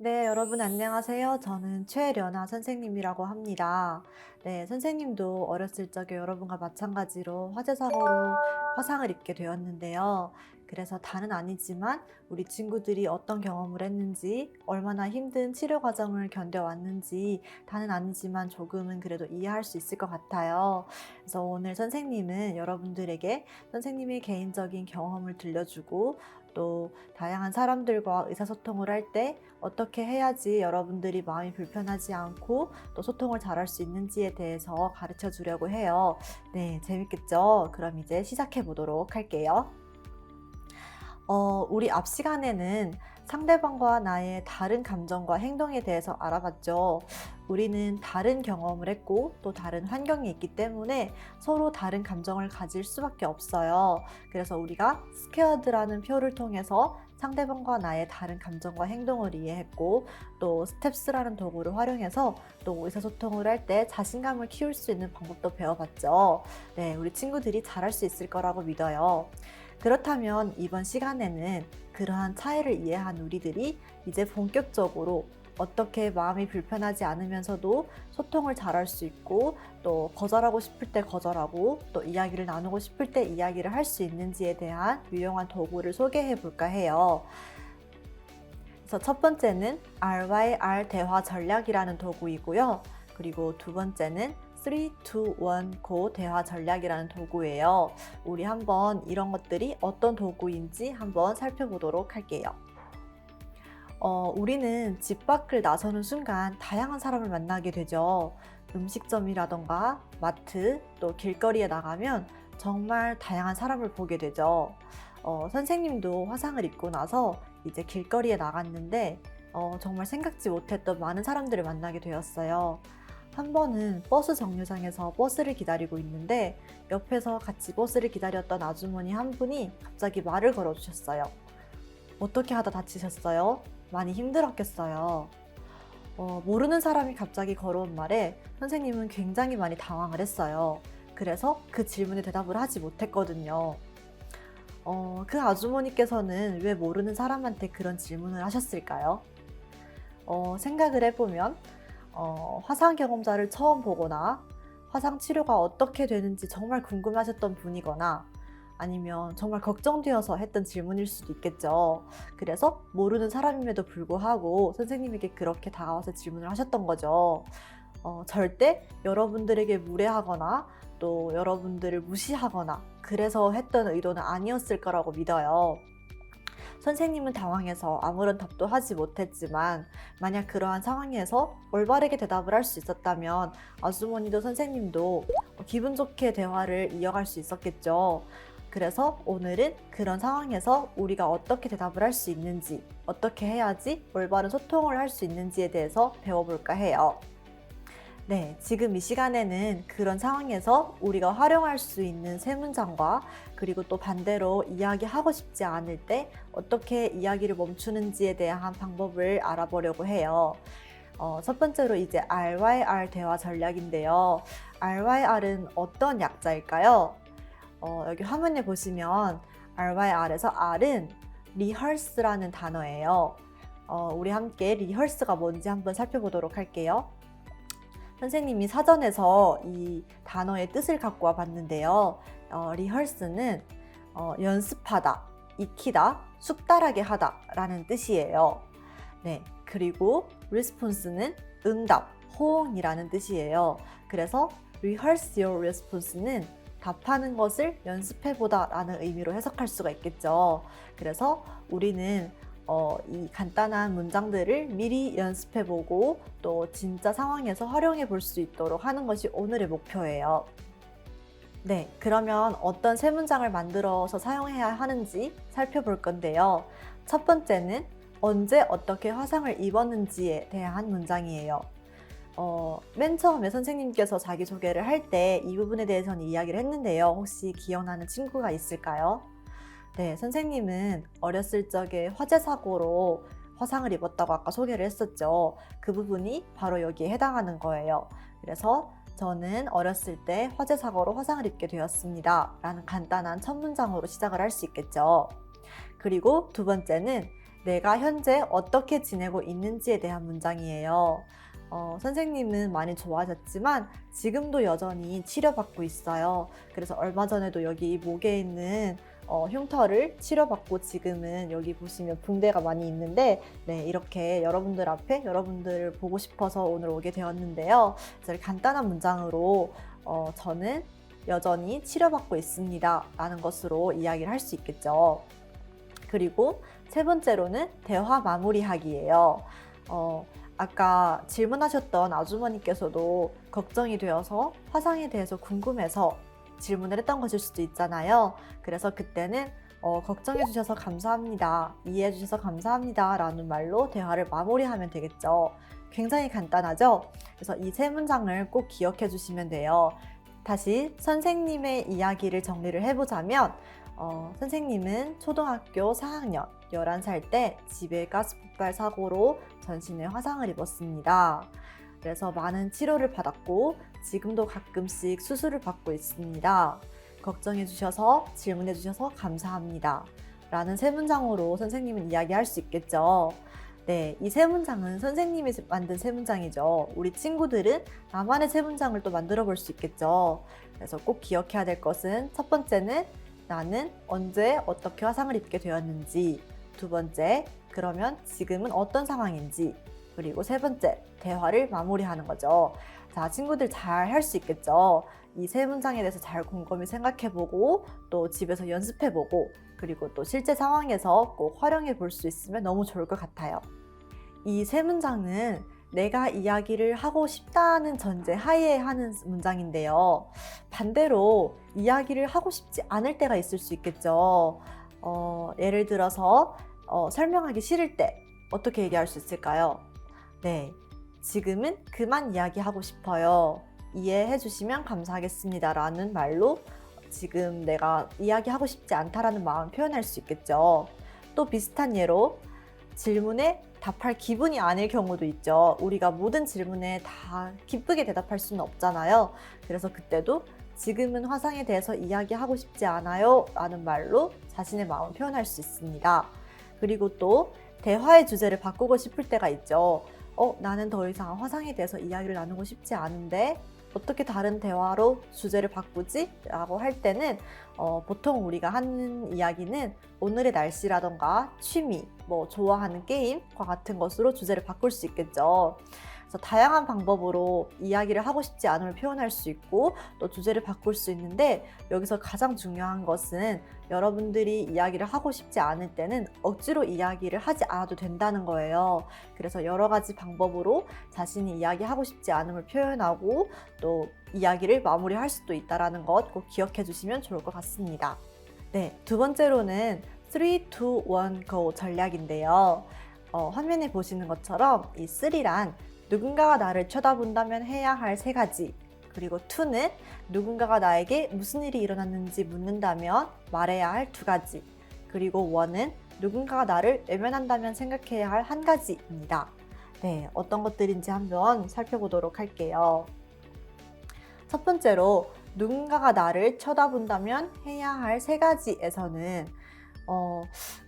네, 여러분 안녕하세요. 저는 최련아 선생님이라고 합니다. 네, 선생님도 어렸을 적에 여러분과 마찬가지로 화재 사고로 화상을 입게 되었는데요. 그래서 다는 아니지만 우리 친구들이 어떤 경험을 했는지, 얼마나 힘든 치료 과정을 견뎌왔는지 다는 아니지만 조금은 그래도 이해할 수 있을 것 같아요. 그래서 오늘 선생님은 여러분들에게 선생님의 개인적인 경험을 들려주고 또 다양한 사람들과 의사소통을 할 때 어떻게 해야지 여러분들이 마음이 불편하지 않고 또 소통을 잘할 수 있는지에 대해서 가르쳐 주려고 해요. 네, 재밌겠죠? 그럼 이제 시작해 보도록 할게요. 우리 앞 시간에는 상대방과 나의 다른 감정과 행동에 대해서 알아봤죠. 우리는 다른 경험을 했고 또 다른 환경이 있기 때문에 서로 다른 감정을 가질 수밖에 없어요. 그래서 우리가 스퀘어드라는 표를 통해서 상대방과 나의 다른 감정과 행동을 이해했고 또 스텝스라는 도구를 활용해서 또 의사소통을 할 때 자신감을 키울 수 있는 방법도 배워봤죠. 네, 우리 친구들이 잘할 수 있을 거라고 믿어요. 그렇다면 이번 시간에는 그러한 차이를 이해한 우리들이 이제 본격적으로 어떻게 마음이 불편하지 않으면서도 소통을 잘할 수 있고 또 거절하고 싶을 때 거절하고 또 이야기를 나누고 싶을 때 이야기를 할 수 있는지에 대한 유용한 도구를 소개해 볼까 해요. 그래서 첫 번째는 RYR 대화 전략이라는 도구이고요. 그리고 두 번째는 3, 2, 1, GO 대화 전략이라는 도구예요. 우리 한번 이런 것들이 어떤 도구인지 한번 살펴보도록 할게요. 우리는 집 밖을 나서는 순간 다양한 사람을 만나게 되죠. 음식점이라던가 마트, 또 길거리에 나가면 정말 다양한 사람을 보게 되죠. 선생님도 화상을 입고 나서 이제 길거리에 나갔는데 정말 생각지 못했던 많은 사람들을 만나게 되었어요. 한 번은 버스 정류장에서 버스를 기다리고 있는데 옆에서 같이 버스를 기다렸던 아주머니 한 분이 갑자기 말을 걸어주셨어요. 어떻게 하다 다치셨어요? 많이 힘들었겠어요. 모르는 사람이 갑자기 걸어온 말에 선생님은 굉장히 많이 당황을 했어요. 그래서 그 질문에 대답을 하지 못했거든요. 그 아주머니께서는 왜 모르는 사람한테 그런 질문을 하셨을까요? 생각을 해보면 화상 경험자를 처음 보거나 화상 치료가 어떻게 되는지 정말 궁금하셨던 분이거나 아니면 정말 걱정되어서 했던 질문일 수도 있겠죠. 그래서 모르는 사람임에도 불구하고 선생님에게 그렇게 다가와서 질문을 하셨던 거죠. 절대 여러분들에게 무례하거나 또 여러분들을 무시하거나 그래서 했던 의도는 아니었을 거라고 믿어요. 선생님은 당황해서 아무런 답도 하지 못했지만 만약 그러한 상황에서 올바르게 대답을 할 수 있었다면 아주머니도 선생님도 기분 좋게 대화를 이어갈 수 있었겠죠. 그래서 오늘은 그런 상황에서 우리가 어떻게 대답을 할 수 있는지, 어떻게 해야지 올바른 소통을 할 수 있는지에 대해서 배워볼까 해요. 네, 지금 이 시간에는 그런 상황에서 우리가 활용할 수 있는 세 문장과 그리고 또 반대로 이야기하고 싶지 않을 때 어떻게 이야기를 멈추는지에 대한 방법을 알아보려고 해요. 첫 번째로 이제 RYR 대화 전략인데요. RYR은 어떤 약자일까요? 여기 화면에 보시면 RYR에서 R은 rehearse라는 단어예요. 우리 함께 rehearse가 뭔지 한번 살펴보도록 할게요. 선생님이 사전에서 이 단어의 뜻을 갖고 와 봤는데요. rehearse는 연습하다, 익히다, 숙달하게 하다 라는 뜻이에요. 네, 그리고 response는 응답, 호응이라는 뜻이에요. 그래서 rehearse your response는 답하는 것을 연습해보다 라는 의미로 해석할 수가 있겠죠. 그래서 우리는 이 간단한 문장들을 미리 연습해보고 또 진짜 상황에서 활용해 볼 수 있도록 하는 것이 오늘의 목표예요. 네, 그러면 어떤 세 문장을 만들어서 사용해야 하는지 살펴볼 건데요. 첫 번째는 언제 어떻게 화상을 입었는지에 대한 문장이에요. 맨 처음에 선생님께서 자기소개를 할 때 이 부분에 대해서는 이야기를 했는데요. 혹시 기억나는 친구가 있을까요? 네, 선생님은 어렸을 적에 화재 사고로 화상을 입었다고 아까 소개를 했었죠. 그 부분이 바로 여기에 해당하는 거예요. 그래서 저는 어렸을 때 화재 사고로 화상을 입게 되었습니다. 라는 간단한 첫 문장으로 시작을 할 수 있겠죠. 그리고 두 번째는 내가 현재 어떻게 지내고 있는지에 대한 문장이에요. 선생님은 많이 좋아하셨지만 지금도 여전히 치료받고 있어요. 그래서 얼마 전에도 여기 목에 있는 흉터를 치료받고 지금은 여기 보시면 붕대가 많이 있는데 네, 이렇게 여러분들 앞에 여러분들을 보고 싶어서 오늘 오게 되었는데요. 그래서 간단한 문장으로 저는 여전히 치료받고 있습니다 라는 것으로 이야기를 할 수 있겠죠. 그리고 세 번째로는 대화 마무리하기예요. 아까 질문하셨던 아주머니께서도 걱정이 되어서 화상에 대해서 궁금해서 질문을 했던 것일 수도 있잖아요. 그래서 그때는 걱정해 주셔서 감사합니다. 이해해 주셔서 감사합니다. 라는 말로 대화를 마무리하면 되겠죠. 굉장히 간단하죠? 그래서 이 세 문장을 꼭 기억해 주시면 돼요. 다시 선생님의 이야기를 정리를 해보자면 선생님은 초등학교 4학년 11살 때 집에 가스 폭발 사고로 전신에 화상을 입었습니다. 그래서 많은 치료를 받았고 지금도 가끔씩 수술을 받고 있습니다. 걱정해 주셔서 질문해 주셔서 감사합니다. 라는 세 문장으로 선생님은 이야기할 수 있겠죠. 네, 이 세 문장은 선생님이 만든 세 문장이죠. 우리 친구들은 나만의 세 문장을 또 만들어 볼 수 있겠죠. 그래서 꼭 기억해야 될 것은 첫 번째는 나는 언제 어떻게 화상을 입게 되었는지, 두 번째, 그러면 지금은 어떤 상황인지, 그리고 세 번째, 대화를 마무리하는 거죠. 자, 친구들 잘 할 수 있겠죠? 이 세 문장에 대해서 잘 곰곰이 생각해보고 또 집에서 연습해보고 그리고 또 실제 상황에서 꼭 활용해 볼 수 있으면 너무 좋을 것 같아요. 이 세 문장은 내가 이야기를 하고 싶다는 전제 하에 하는 문장인데요. 반대로 이야기를 하고 싶지 않을 때가 있을 수 있겠죠. 예를 들어서 설명하기 싫을 때 어떻게 얘기할 수 있을까요? 네, 지금은 그만 이야기하고 싶어요. 이해해 주시면 감사하겠습니다. 라는 말로 지금 내가 이야기하고 싶지 않다라는 마음 표현할 수 있겠죠. 또 비슷한 예로 질문에 답할 기분이 아닐 경우도 있죠. 우리가 모든 질문에 다 기쁘게 대답할 수는 없잖아요. 그래서 그때도 지금은 화상에 대해서 이야기하고 싶지 않아요 라는 말로 자신의 마음을 표현할 수 있습니다. 그리고 또 대화의 주제를 바꾸고 싶을 때가 있죠. 나는 더 이상 화상에 대해서 이야기를 나누고 싶지 않은데 어떻게 다른 대화로 주제를 바꾸지? 라고 할 때는 보통 우리가 하는 이야기는 오늘의 날씨라던가 취미, 뭐 좋아하는 게임과 같은 것으로 주제를 바꿀 수 있겠죠. 그래서 다양한 방법으로 이야기를 하고 싶지 않음을 표현할 수 있고 또 주제를 바꿀 수 있는데 여기서 가장 중요한 것은 여러분들이 이야기를 하고 싶지 않을 때는 억지로 이야기를 하지 않아도 된다는 거예요. 그래서 여러 가지 방법으로 자신이 이야기하고 싶지 않음을 표현하고 또 이야기를 마무리할 수도 있다는 것 꼭 기억해 주시면 좋을 것 같습니다. 네, 두 번째로는 3, 2, 1, go 전략인데요. 화면에 보시는 것처럼 이 3란 누군가가 나를 쳐다본다면 해야 할 3가지, 그리고 2는 누군가가 나에게 무슨 일이 일어났는지 묻는다면 말해야 할 2가지, 그리고 1은 누군가가 나를 외면한다면 생각해야 할 1가지입니다. 네, 어떤 것들인지 한번 살펴보도록 할게요. 첫 번째로 누군가가 나를 쳐다본다면 해야 할 3가지에서는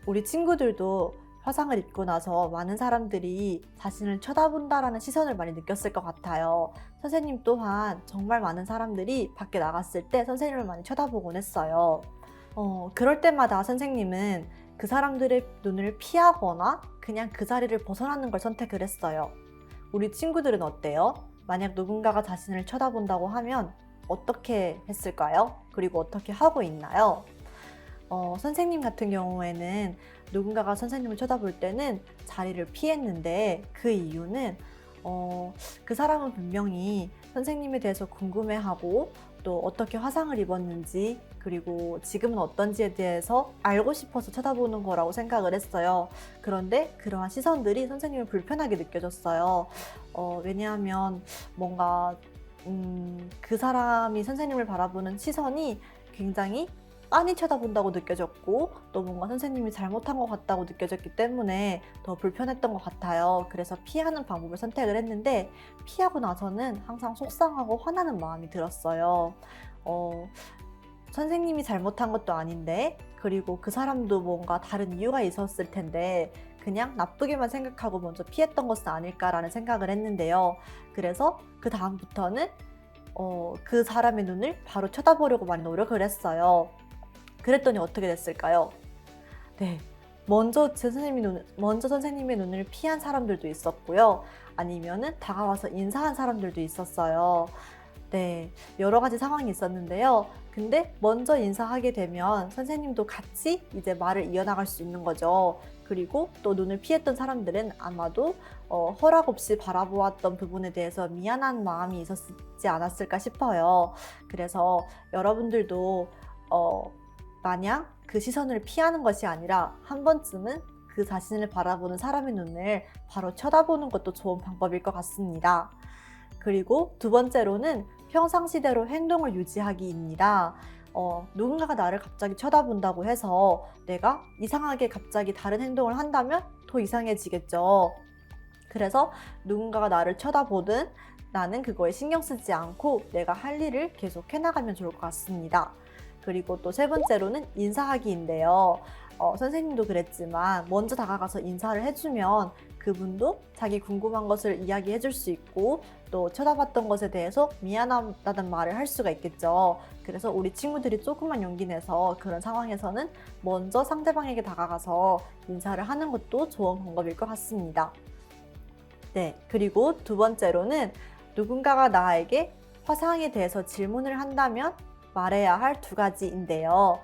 우리 친구들도 화상을 입고 나서 많은 사람들이 자신을 쳐다본다라는 시선을 많이 느꼈을 것 같아요. 선생님 또한 정말 많은 사람들이 밖에 나갔을 때 선생님을 많이 쳐다보곤 했어요. 그럴 때마다 선생님은 그 사람들의 눈을 피하거나 그냥 그 자리를 벗어나는 걸 선택을 했어요. 우리 친구들은 어때요? 만약 누군가가 자신을 쳐다본다고 하면 어떻게 했을까요? 그리고 어떻게 하고 있나요? 선생님 같은 경우에는 누군가가 선생님을 쳐다볼 때는 자리를 피했는데 그 이유는 그 사람은 분명히 선생님에 대해서 궁금해하고 또 어떻게 화상을 입었는지 그리고 지금은 어떤지에 대해서 알고 싶어서 쳐다보는 거라고 생각을 했어요. 그런데 그러한 시선들이 선생님을 불편하게 느껴졌어요. 왜냐하면 뭔가 그 사람이 선생님을 바라보는 시선이 굉장히 빤히 쳐다본다고 느껴졌고 또 뭔가 선생님이 잘못한 것 같다고 느껴졌기 때문에 더 불편했던 것 같아요. 그래서 피하는 방법을 선택을 했는데 피하고 나서는 항상 속상하고 화나는 마음이 들었어요. 선생님이 잘못한 것도 아닌데 그리고 그 사람도 뭔가 다른 이유가 있었을 텐데 그냥 나쁘게만 생각하고 먼저 피했던 것은 아닐까라는 생각을 했는데요. 그래서 그 다음부터는 그 사람의 눈을 바로 쳐다보려고 많이 노력을 했어요. 그랬더니 어떻게 됐을까요? 네. 먼저 선생님의 눈을 피한 사람들도 있었고요. 아니면은 다가와서 인사한 사람들도 있었어요. 네. 여러 가지 상황이 있었는데요. 근데 먼저 인사하게 되면 선생님도 같이 이제 말을 이어나갈 수 있는 거죠. 그리고 또 눈을 피했던 사람들은 아마도 허락 없이 바라보았던 부분에 대해서 미안한 마음이 있었지 않았을까 싶어요. 그래서 여러분들도 마냥 그 시선을 피하는 것이 아니라 한 번쯤은 그 자신을 바라보는 사람의 눈을 바로 쳐다보는 것도 좋은 방법일 것 같습니다. 그리고 두 번째로는 평상시대로 행동을 유지하기입니다. 누군가가 나를 갑자기 쳐다본다고 해서 내가 이상하게 갑자기 다른 행동을 한다면 더 이상해지겠죠. 그래서 누군가가 나를 쳐다보든 나는 그거에 신경 쓰지 않고 내가 할 일을 계속 해나가면 좋을 것 같습니다. 그리고 또 세 번째로는 인사하기인데요. 선생님도 그랬지만 먼저 다가가서 인사를 해주면 그분도 자기 궁금한 것을 이야기해 줄 수 있고 또 쳐다봤던 것에 대해서 미안하다는 말을 할 수가 있겠죠. 그래서 우리 친구들이 조금만 용기 내서 그런 상황에서는 먼저 상대방에게 다가가서 인사를 하는 것도 좋은 방법일 것 같습니다. 네, 그리고 두 번째로는 누군가가 나에게 화상에 대해서 질문을 한다면 말해야 할 두 가지인데요.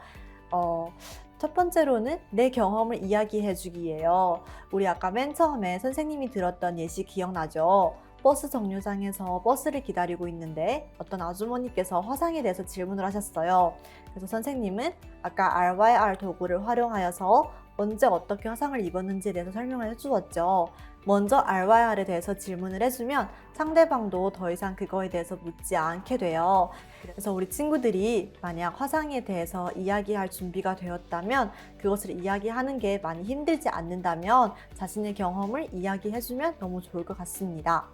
첫 번째로는 내 경험을 이야기해 주기예요. 우리 아까 맨 처음에 선생님이 들었던 예시 기억나죠? 버스 정류장에서 버스를 기다리고 있는데 어떤 아주머니께서 화상에 대해서 질문을 하셨어요. 그래서 선생님은 아까 RYR 도구를 활용하여서 언제 어떻게 화상을 입었는지에 대해서 설명을 해주었죠. 먼저 RYR에 대해서 질문을 해주면 상대방도 더 이상 그거에 대해서 묻지 않게 돼요. 그래서 우리 친구들이 만약 화상에 대해서 이야기할 준비가 되었다면 그것을 이야기하는 게 많이 힘들지 않는다면 자신의 경험을 이야기해주면 너무 좋을 것 같습니다.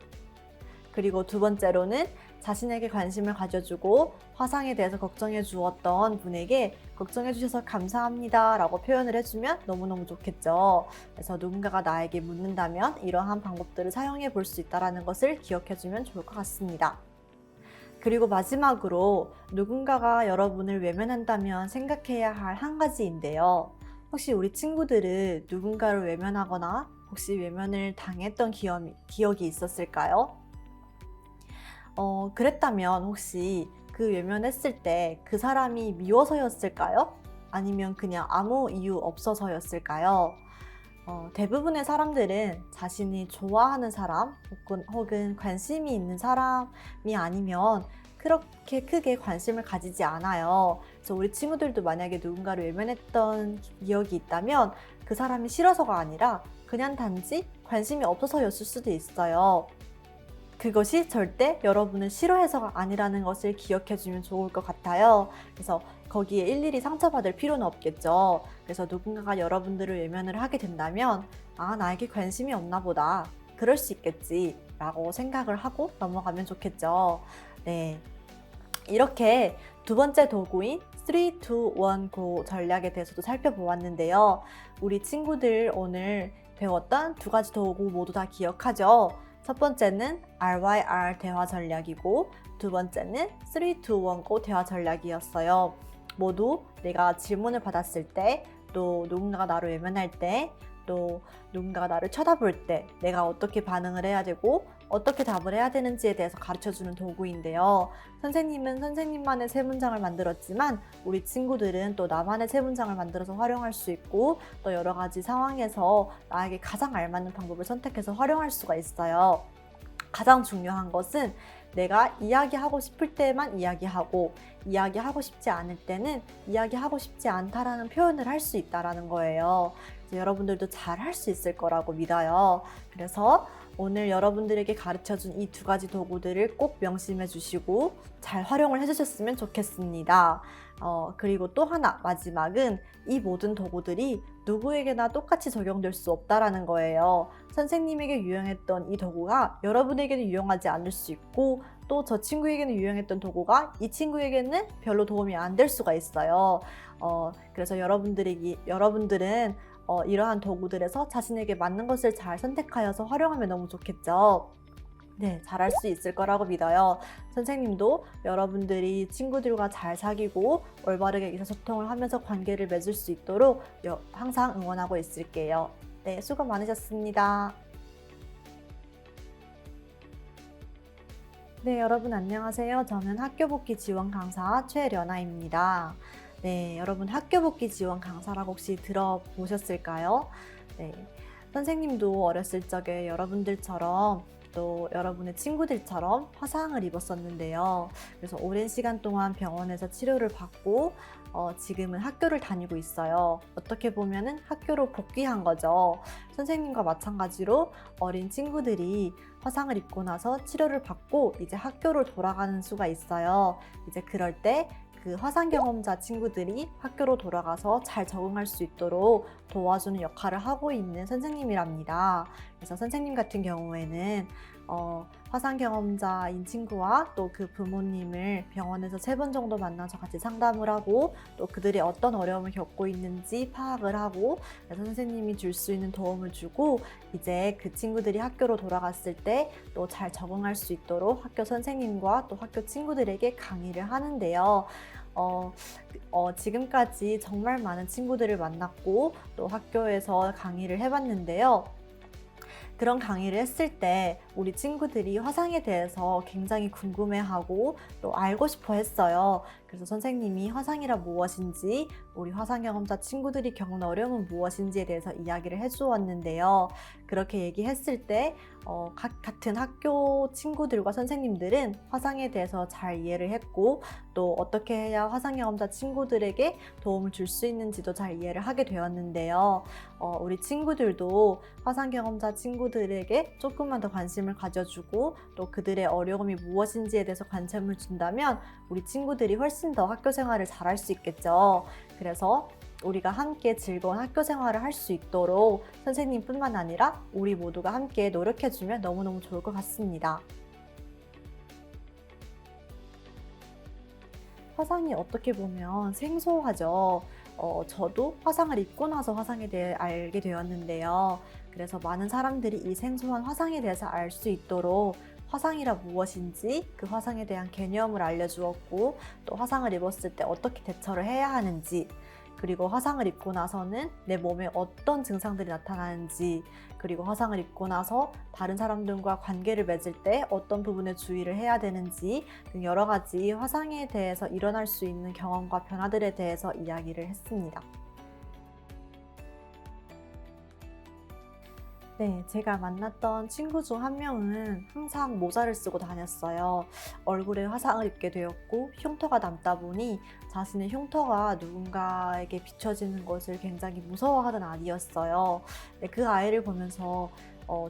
그리고 두 번째로는 자신에게 관심을 가져주고 화상에 대해서 걱정해 주었던 분에게 걱정해 주셔서 감사합니다 라고 표현을 해주면 너무너무 좋겠죠. 그래서 누군가가 나에게 묻는다면 이러한 방법들을 사용해 볼 수 있다는 것을 기억해 주면 좋을 것 같습니다. 그리고 마지막으로 누군가가 여러분을 외면한다면 생각해야 할 한 가지인데요. 혹시 우리 친구들은 누군가를 외면하거나 혹시 외면을 당했던 기억이 있었을까요? 그랬다면 혹시 그 외면했을 때 그 사람이 미워서였을까요? 아니면 그냥 아무 이유 없어서였을까요? 대부분의 사람들은 자신이 좋아하는 사람 혹은 관심이 있는 사람이 아니면 그렇게 크게 관심을 가지지 않아요. 그래서 우리 친구들도 만약에 누군가를 외면했던 기억이 있다면 그 사람이 싫어서가 아니라 그냥 단지 관심이 없어서였을 수도 있어요. 그것이 절대 여러분을 싫어해서가 아니라는 것을 기억해주면 좋을 것 같아요. 그래서 거기에 일일이 상처받을 필요는 없겠죠. 그래서 누군가가 여러분들을 외면을 하게 된다면 나에게 관심이 없나 보다. 그럴 수 있겠지 라고 생각을 하고 넘어가면 좋겠죠. 네, 이렇게 두 번째 도구인 3, 2, 1, GO 전략에 대해서도 살펴보았는데요. 우리 친구들 오늘 배웠던 두 가지 도구 모두 다 기억하죠? 첫 번째는 RYR 대화 전략이고 두 번째는 3, 2, 1, GO 대화 전략이었어요. 모두 내가 질문을 받았을 때, 또 누군가가 나를 외면할 때, 또 누군가가 나를 쳐다볼 때 내가 어떻게 반응을 해야 되고 어떻게 답을 해야 되는지에 대해서 가르쳐주는 도구인데요. 선생님은 선생님만의 세 문장을 만들었지만 우리 친구들은 또 나만의 세 문장을 만들어서 활용할 수 있고 또 여러 가지 상황에서 나에게 가장 알맞는 방법을 선택해서 활용할 수가 있어요. 가장 중요한 것은 내가 이야기하고 싶을 때만 이야기하고 이야기하고 싶지 않을 때는 이야기하고 싶지 않다라는 표현을 할 수 있다는 거예요. 여러분들도 잘 할 수 있을 거라고 믿어요. 그래서 오늘 여러분들에게 가르쳐준 이 두 가지 도구들을 꼭 명심해 주시고 잘 활용을 해주셨으면 좋겠습니다. 그리고 또 하나 마지막은 이 모든 도구들이 누구에게나 똑같이 적용될 수 없다라는 거예요. 선생님에게 유용했던 이 도구가 여러분에게는 유용하지 않을 수 있고 또 저 친구에게는 유용했던 도구가 이 친구에게는 별로 도움이 안 될 수가 있어요. 그래서 여러분들은 이러한 도구들에서 자신에게 맞는 것을 잘 선택하여서 활용하면 너무 좋겠죠. 네, 잘할 수 있을 거라고 믿어요. 선생님도 여러분들이 친구들과 잘 사귀고 올바르게 의사소통을 하면서 관계를 맺을 수 있도록 항상 응원하고 있을게요. 네, 수고 많으셨습니다. 네, 여러분 안녕하세요. 저는 학교복귀 지원 강사 최련아입니다. 네, 여러분 학교복귀 지원 강사라고 혹시 들어보셨을까요? 네, 선생님도 어렸을 적에 여러분들처럼 또 여러분의 친구들처럼 화상을 입었었는데요. 그래서 오랜 시간 동안 병원에서 치료를 받고 지금은 학교를 다니고 있어요. 어떻게 보면은 학교로 복귀한 거죠. 선생님과 마찬가지로 어린 친구들이 화상을 입고 나서 치료를 받고 이제 학교로 돌아가는 수가 있어요. 이제 그럴 때 그 화상 경험자 친구들이 학교로 돌아가서 잘 적응할 수 있도록 도와주는 역할을 하고 있는 선생님이랍니다. 그래서 선생님 같은 경우에는 화상 경험자인 친구와 또 그 부모님을 병원에서 3번 정도 만나서 같이 상담을 하고 또 그들이 어떤 어려움을 겪고 있는지 파악을 하고 그래서 선생님이 줄 수 있는 도움을 주고 이제 그 친구들이 학교로 돌아갔을 때 또 잘 적응할 수 있도록 학교 선생님과 또 학교 친구들에게 강의를 하는데요. 지금까지 정말 많은 친구들을 만났고 또 학교에서 강의를 해봤는데요. 그런 강의를 했을 때 우리 친구들이 화상에 대해서 굉장히 궁금해하고 또 알고 싶어 했어요. 그래서 선생님이 화상이란 무엇인지, 우리 화상 경험자 친구들이 겪는 어려움은 무엇인지에 대해서 이야기를 해주었는데요. 그렇게 얘기했을 때 같은 학교 친구들과 선생님들은 화상에 대해서 잘 이해를 했고 또 어떻게 해야 화상 경험자 친구들에게 도움을 줄 수 있는지도 잘 이해를 하게 되었는데요. 우리 친구들도 화상 경험자 친구들에게 조금만 더 관심을 가져주고 또 그들의 어려움이 무엇인지에 대해서 관심을 준다면 우리 친구들이 훨씬 더 학교 생활을 잘할 수 있겠죠. 그래서 우리가 함께 즐거운 학교 생활을 할 수 있도록 선생님뿐만 아니라 우리 모두가 함께 노력해주면 너무너무 좋을 것 같습니다. 화상이 어떻게 보면 생소하죠. 저도 화상을 입고 나서 화상에 대해 알게 되었는데요. 그래서 많은 사람들이 이 생소한 화상에 대해서 알 수 있도록 화상이라 무엇인지 그 화상에 대한 개념을 알려주었고 또 화상을 입었을 때 어떻게 대처를 해야 하는지 그리고 화상을 입고 나서는 내 몸에 어떤 증상들이 나타나는지 그리고 화상을 입고 나서 다른 사람들과 관계를 맺을 때 어떤 부분에 주의를 해야 되는지 등 여러 가지 화상에 대해서 일어날 수 있는 경험과 변화들에 대해서 이야기를 했습니다. 네, 제가 만났던 친구 중 한 명은 항상 모자를 쓰고 다녔어요. 얼굴에 화상을 입게 되었고 흉터가 남다 보니 자신의 흉터가 누군가에게 비춰지는 것을 굉장히 무서워하던 아이였어요. 네, 그 아이를 보면서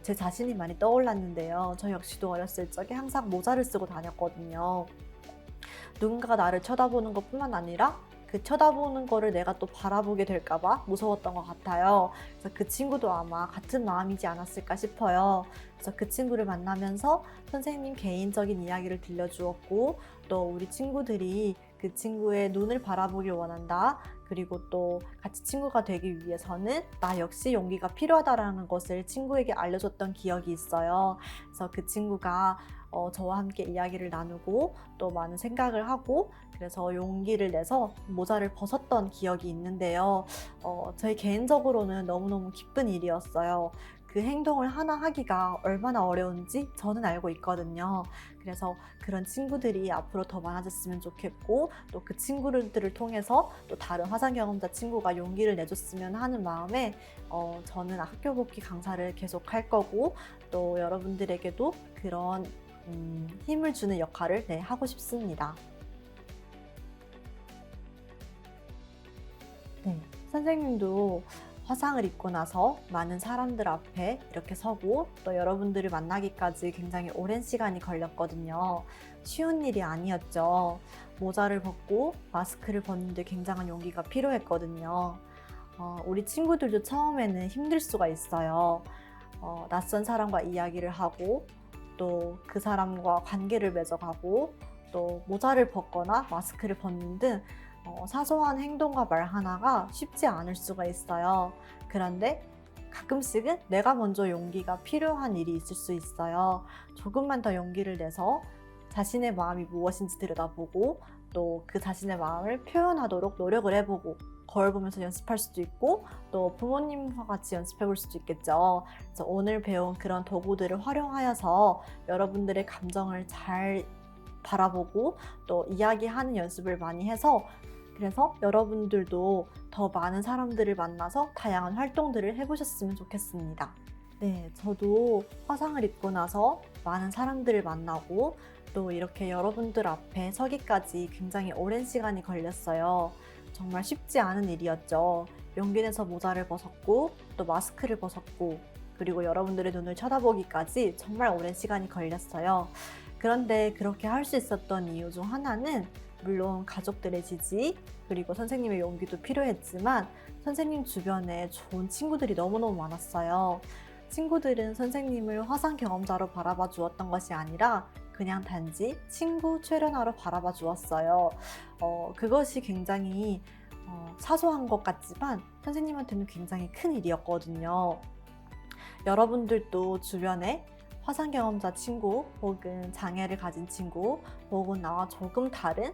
제 자신이 많이 떠올랐는데요. 저 역시도 어렸을 적에 항상 모자를 쓰고 다녔거든요. 누군가가 나를 쳐다보는 것뿐만 아니라 그 쳐다보는 거를 내가 또 바라보게 될까봐 무서웠던 것 같아요. 그래서 그 친구도 아마 같은 마음이지 않았을까 싶어요. 그래서 그 친구를 만나면서 선생님 개인적인 이야기를 들려주었고 또 우리 친구들이 그 친구의 눈을 바라보길 원한다. 그리고 또 같이 친구가 되기 위해서는 나 역시 용기가 필요하다라는 것을 친구에게 알려줬던 기억이 있어요. 그래서 그 친구가 저와 함께 이야기를 나누고 또 많은 생각을 하고 그래서 용기를 내서 모자를 벗었던 기억이 있는데요. 저희 개인적으로는 너무너무 기쁜 일이었어요. 그 행동을 하나 하기가 얼마나 어려운지 저는 알고 있거든요. 그래서 그런 친구들이 앞으로 더 많아졌으면 좋겠고 또 그 친구들을 통해서 또 다른 화상 경험자 친구가 용기를 내줬으면 하는 마음에 저는 학교 복귀 강사를 계속 할 거고 또 여러분들에게도 그런 힘을 주는 역할을 하고 싶습니다. 네, 선생님도 화상을 입고 나서 많은 사람들 앞에 이렇게 서고 또 여러분들을 만나기까지 굉장히 오랜 시간이 걸렸거든요. 쉬운 일이 아니었죠. 모자를 벗고 마스크를 벗는데 굉장한 용기가 필요했거든요. 우리 친구들도 처음에는 힘들 수가 있어요. 낯선 사람과 이야기를 하고 또 그 사람과 관계를 맺어가고 또 모자를 벗거나 마스크를 벗는 등 사소한 행동과 말 하나가 쉽지 않을 수가 있어요. 그런데 가끔씩은 내가 먼저 용기가 필요한 일이 있을 수 있어요. 조금만 더 용기를 내서 자신의 마음이 무엇인지 들여다보고 또 그 자신의 마음을 표현하도록 노력을 해보고 거울 보면서 연습할 수도 있고 또 부모님과 같이 연습해 볼 수도 있겠죠. 그래서 오늘 배운 그런 도구들을 활용하여서 여러분들의 감정을 잘 바라보고 또 이야기하는 연습을 많이 해서 그래서 여러분들도 더 많은 사람들을 만나서 다양한 활동들을 해보셨으면 좋겠습니다. 네, 저도 화상을 입고 나서 많은 사람들을 만나고 또 이렇게 여러분들 앞에 서기까지 굉장히 오랜 시간이 걸렸어요. 정말 쉽지 않은 일이었죠. 용기 내서 모자를 벗었고 또 마스크를 벗었고 그리고 여러분들의 눈을 쳐다보기까지 정말 오랜 시간이 걸렸어요. 그런데 그렇게 할 수 있었던 이유 중 하나는 물론 가족들의 지지 그리고 선생님의 용기도 필요했지만 선생님 주변에 좋은 친구들이 너무너무 많았어요. 친구들은 선생님을 화상 경험자로 바라봐 주었던 것이 아니라 그냥 단지 친구 출연하러 바라봐 주었어요. 그것이 굉장히 사소한 것 같지만 선생님한테는 굉장히 큰 일이었거든요. 여러분들도 주변에 화상 경험자 친구 혹은 장애를 가진 친구 혹은 나와 조금 다른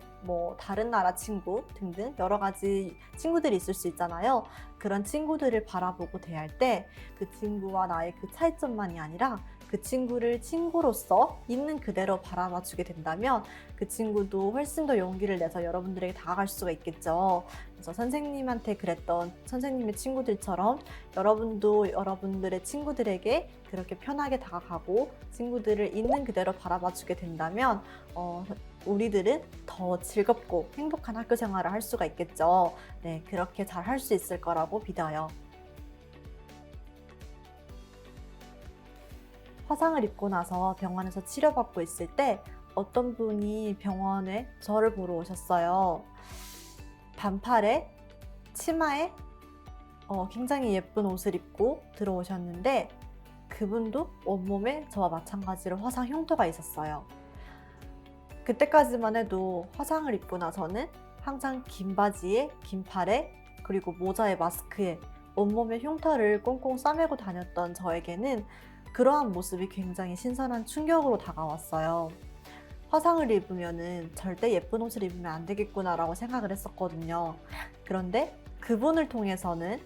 나라 친구 등등 여러 가지 친구들이 있을 수 있잖아요. 그런 친구들을 바라보고 대할 때 그 친구와 나의 그 차이점만이 아니라 그 친구를 친구로서 있는 그대로 바라봐 주게 된다면 그 친구도 훨씬 더 용기를 내서 여러분들에게 다가갈 수가 있겠죠. 그래서 선생님한테 그랬던 선생님의 친구들처럼 여러분도 여러분들의 친구들에게 그렇게 편하게 다가가고 친구들을 있는 그대로 바라봐 주게 된다면 우리들은 더 즐겁고 행복한 학교 생활을 할 수가 있겠죠. 네, 그렇게 잘 할 수 있을 거라고 믿어요. 화상을 입고 나서 병원에서 치료받고 있을 때 어떤 분이 병원에 저를 보러 오셨어요. 반팔에 치마에 굉장히 예쁜 옷을 입고 들어오셨는데 그분도 온몸에 저와 마찬가지로 화상 흉터가 있었어요. 그때까지만 해도 화상을 입고 나서는 항상 긴 바지에 긴 팔에 그리고 모자에 마스크에 온몸에 흉터를 꽁꽁 싸매고 다녔던 저에게는 그러한 모습이 굉장히 신선한 충격으로 다가왔어요. 화상을 입으면은 절대 예쁜 옷을 입으면 안 되겠구나라고 생각을 했었거든요. 그런데 그분을 통해서는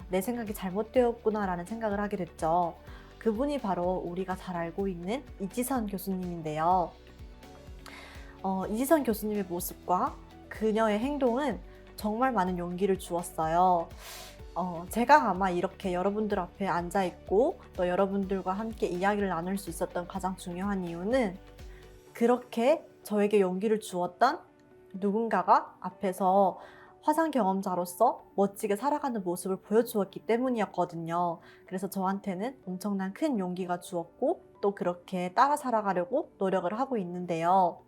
내 생각이 잘못되었구나라는 생각을 하게 됐죠. 그분이 바로 우리가 잘 알고 있는 이지선 교수님인데요. 이지선 교수님의 모습과 그녀의 행동은 정말 많은 용기를 주었어요. 제가 아마 이렇게 여러분들 앞에 앉아있고 또 여러분들과 함께 이야기를 나눌 수 있었던 가장 중요한 이유는 그렇게 저에게 용기를 주었던 누군가가 앞에서 화상 경험자로서 멋지게 살아가는 모습을 보여주었기 때문이었거든요. 그래서 저한테는 엄청난 큰 용기가 주었고 또 그렇게 따라 살아가려고 노력을 하고 있는데요.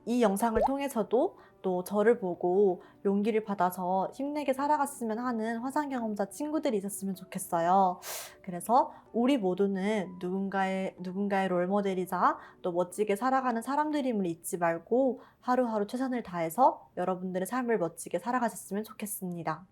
이 영상을 통해서도 또 저를 보고 용기를 받아서 힘내게 살아갔으면 하는 화상 경험자 친구들이 있었으면 좋겠어요. 그래서 우리 모두는 누군가의 롤모델이자 또 멋지게 살아가는 사람들임을 잊지 말고 하루하루 최선을 다해서 여러분들의 삶을 멋지게 살아가셨으면 좋겠습니다.